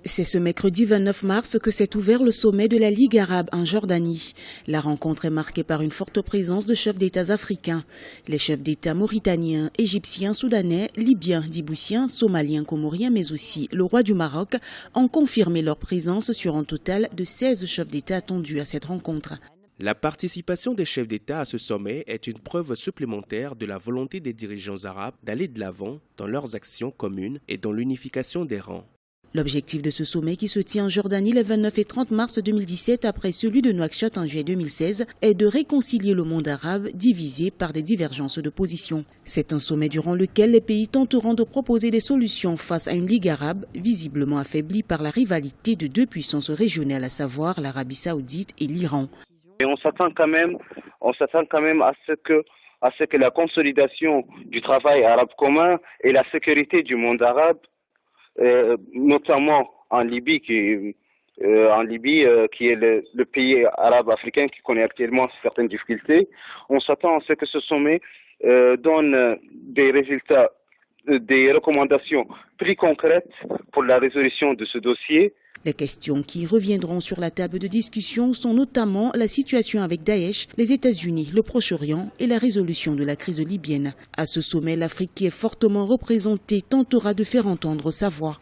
C'est ce mercredi 29 mars que s'est ouvert le sommet de la Ligue arabe en Jordanie. La rencontre est marquée par une forte présence de chefs d'État africains. Les chefs d'État mauritaniens, égyptiens, soudanais, libyens, djiboutiens, somaliens, comoriens, mais aussi le roi du Maroc ont confirmé leur présence sur un total de 16 chefs d'État attendus à cette rencontre. La participation des chefs d'État à ce sommet est une preuve supplémentaire de la volonté des dirigeants arabes d'aller de l'avant dans leurs actions communes et dans l'unification des rangs. L'objectif de ce sommet qui se tient en Jordanie les 29 et 30 mars 2017 après celui de Nouakchott en juillet 2016 est de réconcilier le monde arabe divisé par des divergences de position. C'est un sommet durant lequel les pays tenteront de proposer des solutions face à une Ligue arabe visiblement affaiblie par la rivalité de deux puissances régionales, à savoir l'Arabie saoudite et l'Iran. Et on s'attend quand même à ce que la consolidation du travail arabe commun et la sécurité du monde arabe, notamment en Libye, qui est le pays arabe africain qui connaît actuellement certaines difficultés. On s'attend à ce que ce sommet donne des résultats, des recommandations plus concrètes pour la résolution de ce dossier. Les questions qui reviendront sur la table de discussion sont notamment la situation avec Daesh, les États-Unis, le Proche-Orient et la résolution de la crise libyenne. À ce sommet, l'Afrique qui est fortement représentée tentera de faire entendre sa voix.